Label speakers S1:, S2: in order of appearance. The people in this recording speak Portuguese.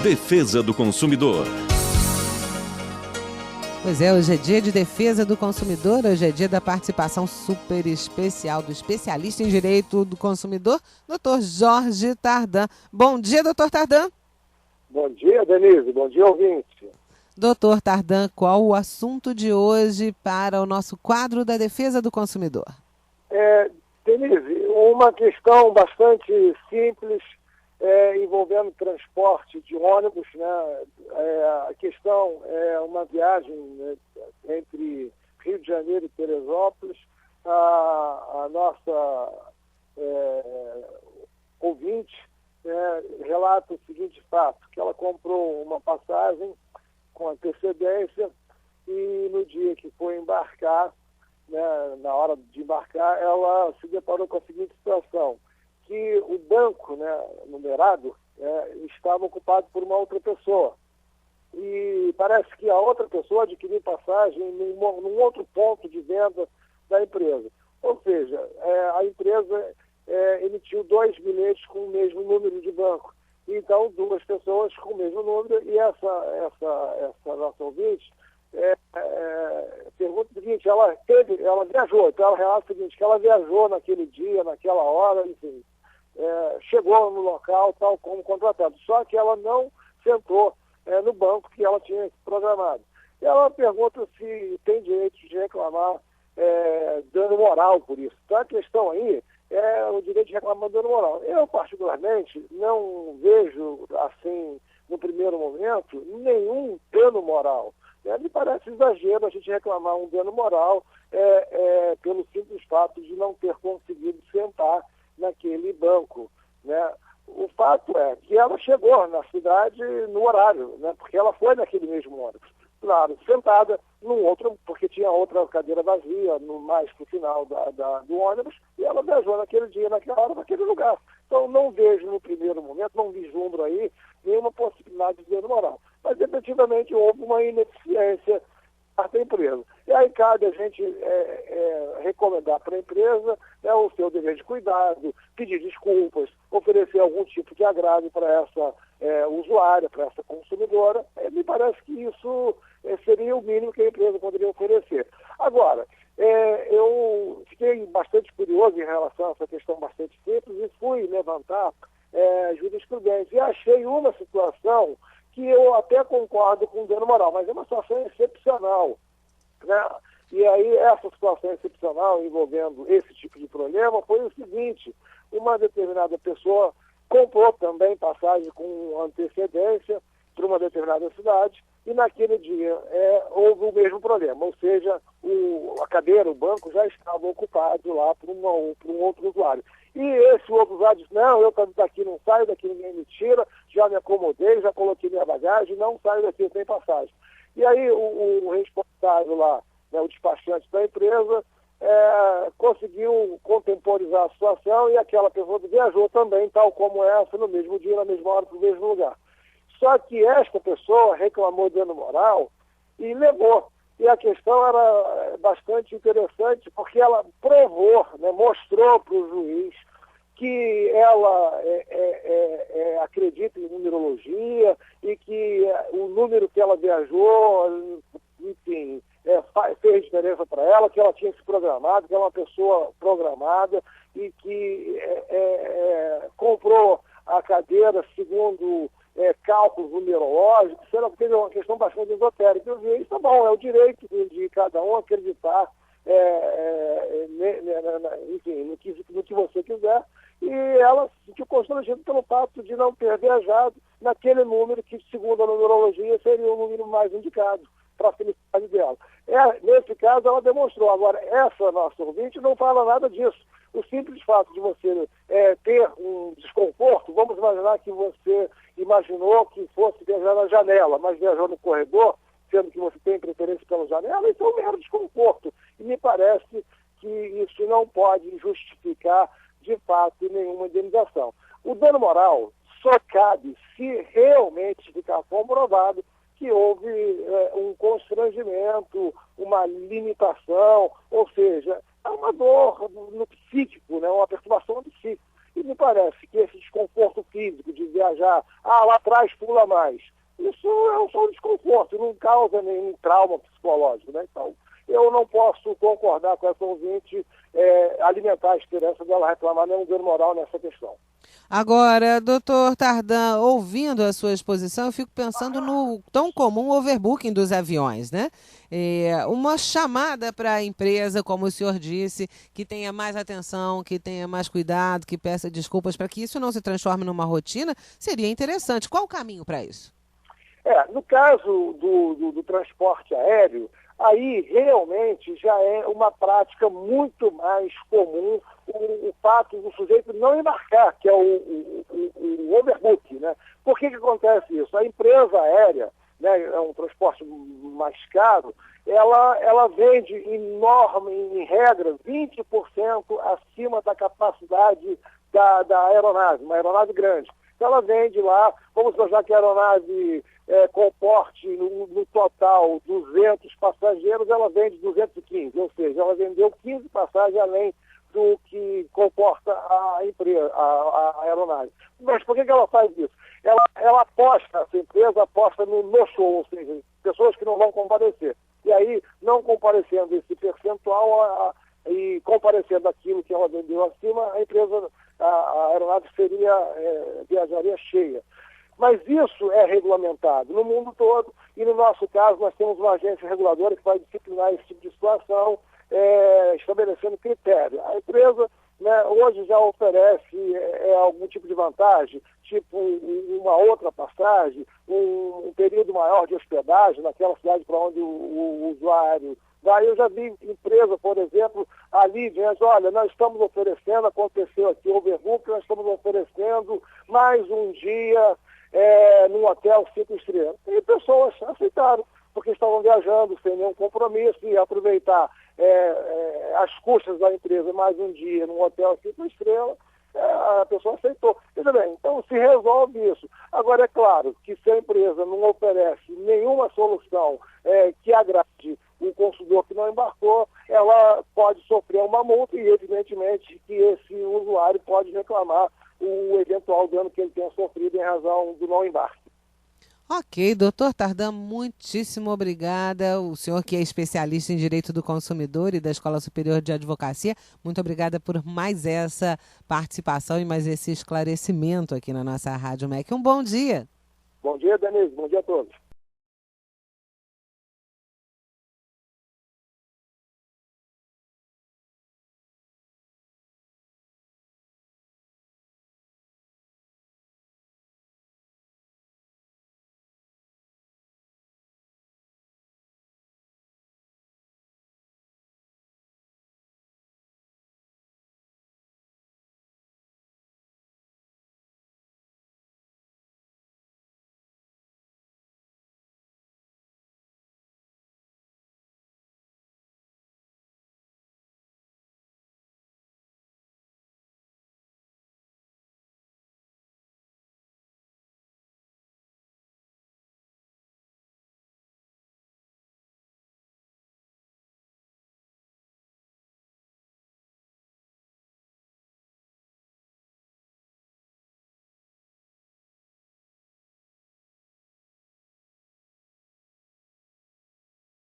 S1: Defesa do Consumidor.
S2: Pois é, hoje é dia de defesa do consumidor, hoje é dia da participação super especial do especialista em direito do consumidor, Dr. Jorge Tardan. Bom dia, doutor Tardan.
S3: Bom dia, Denise. Bom dia, ouvinte.
S2: Doutor Tardan, qual o assunto de hoje para o nosso quadro da defesa do consumidor?
S3: Denise, uma questão bastante simples envolvendo transporte de ônibus, né? A questão é uma viagem, né, entre Rio de Janeiro e Teresópolis. A nossa ouvinte relata o seguinte fato, que ela comprou uma passagem com antecedência e no dia que foi embarcar, né, na hora de embarcar, ela se deparou com a seguinte situação, que o banco, né, numerado estava ocupado por uma outra pessoa. E parece que a outra pessoa adquiriu passagem num outro ponto de venda da empresa. Ou seja, a empresa emitiu 2 bilhetes com o mesmo número de banco. Então, 2 pessoas com o mesmo número, e essa nossa ouvinte pergunta o seguinte, ela viajou, então ela relata o seguinte, que ela viajou naquele dia, naquela hora, enfim, chegou no local tal como contratado, só que ela não sentou no banco que ela tinha programado. E ela pergunta se tem direito de reclamar dano moral por isso. Então a questão aí é o direito de reclamar dano moral. Eu, particularmente, não vejo, assim, no primeiro momento, nenhum dano moral. Me parece exagero a gente reclamar um dano moral pelo simples fato de não ter conseguido sentar naquele banco, né? O fato é que ela chegou na cidade no horário, né? Porque ela foi naquele mesmo ônibus. Claro, sentada num outro, porque tinha outra cadeira vazia, mais pro final do ônibus, e ela viajou naquele dia, naquela hora, naquele lugar. Então, não vejo no primeiro momento, não vislumbro aí nenhuma possibilidade de dano moral. Mas, efetivamente, houve uma ineficiência da empresa. E aí cabe a gente recomendar para a empresa o seu dever de cuidado, pedir desculpas, oferecer algum tipo de agrado para essa usuária, para essa consumidora. Me parece que isso seria o mínimo que a empresa poderia oferecer. Agora, eu fiquei bastante curioso em relação a essa questão bastante simples e fui levantar jurisprudência. E achei uma situação que eu até concordo com o dano moral, mas é uma situação excepcional, né? E aí essa situação excepcional envolvendo esse tipo de problema foi o seguinte, uma determinada pessoa comprou também passagem com antecedência para uma determinada cidade e naquele dia houve o mesmo problema, ou seja, a cadeira, o banco já estava ocupado lá por um outro usuário. E esse outro usuário disse, não, eu daqui não saio, daqui ninguém me tira, já me acomodei, já coloquei minha bagagem, não saio daqui sem passagem. E aí o responsável lá, né, o despachante da empresa, conseguiu contemporizar a situação e aquela pessoa viajou também, tal como essa, no mesmo dia, na mesma hora, para o mesmo lugar. Só que esta pessoa reclamou dano moral e levou. E a questão era bastante interessante, porque ela provou, né, mostrou para o juiz que ela acredita em numerologia e que o número que ela viajou, enfim, fez diferença para ela, que ela tinha se programado, que é uma pessoa programada e que comprou a cadeira segundo cálculos numerológicos, sendo que é uma questão bastante esotérica. Eu disse, tá bom, é o direito de cada um acreditar enfim, no que você quiser, e ela se sentiu constrangida pelo fato de não ter viajado naquele número que, segundo a numerologia, seria o número mais indicado para a felicidade dela. Nesse caso, ela demonstrou. Agora, essa nossa ouvinte não fala nada disso. O simples fato de você ter um desconforto, vamos imaginar que você imaginou que fosse viajar na janela, mas viajou no corredor, sendo que você tem preferência pela janela, isso é um mero desconforto. E me parece que isso não pode justificar, de fato, nenhuma indenização. O dano moral só cabe se realmente ficar comprovado que houve um constrangimento, uma limitação, ou seja, é uma dor no psíquico, né, uma perturbação do psíquico. E me parece que esse desconforto físico de viajar, lá atrás pula mais, isso é só um desconforto, não causa nenhum trauma psicológico, né? Então, eu não posso concordar com essa ouvinte, alimentar a esperança dela reclamar nenhum dano moral nessa questão.
S2: Agora, doutor Tardan, ouvindo a sua exposição, eu fico pensando no tão comum overbooking dos aviões, né? Uma chamada para a empresa, como o senhor disse, que tenha mais atenção, que tenha mais cuidado, que peça desculpas para que isso não se transforme numa rotina, seria interessante. Qual o caminho para isso?
S3: No caso do transporte aéreo, aí realmente já é uma prática muito mais comum o fato do sujeito não embarcar, que é o overbook, né? Por que acontece isso? A empresa aérea, né, é um transporte mais caro, ela vende em regra, 20% acima da capacidade da aeronave, uma aeronave grande. Então ela vende lá, vamos imaginar que a aeronave comporte no total 200 passageiros, ela vende 215, ou seja, ela vendeu 15 passagens além do que comporta a empresa, a aeronave. Mas por que ela faz isso? Ela aposta, essa empresa aposta no show, ou seja, pessoas que não vão comparecer. E aí, não comparecendo esse percentual e comparecendo aquilo que ela vendeu acima, a empresa, a aeronave viajaria cheia. Mas isso é regulamentado no mundo todo e, no nosso caso, nós temos uma agência reguladora que vai disciplinar esse tipo de situação, estabelecendo critério. A empresa, né, hoje já oferece algum tipo de vantagem, tipo uma outra passagem, um período maior de hospedagem naquela cidade para onde o usuário vai. Eu já vi empresa, por exemplo, ali diante, olha, nós estamos oferecendo, aconteceu aqui o overbook, nós estamos oferecendo mais um dia num hotel 5 estrelas. E pessoas aceitaram, porque estavam viajando sem nenhum compromisso e aproveitar as custas da empresa mais um dia num hotel 5 estrelas, a pessoa aceitou. Veja bem, então se resolve isso. Agora, é claro que se a empresa não oferece nenhuma solução que agrade o consumidor que não embarcou, ela pode sofrer uma multa e, evidentemente, que esse usuário pode reclamar o eventual dano que ele tenha sofrido em razão do não embarque.
S2: Ok, doutor Tardan, muitíssimo obrigada. O senhor que é especialista em direito do consumidor e da Escola Superior de Advocacia, muito obrigada por mais essa participação e mais esse esclarecimento aqui na nossa Rádio MEC. Um bom dia.
S3: Bom dia, Denise. Bom dia a todos.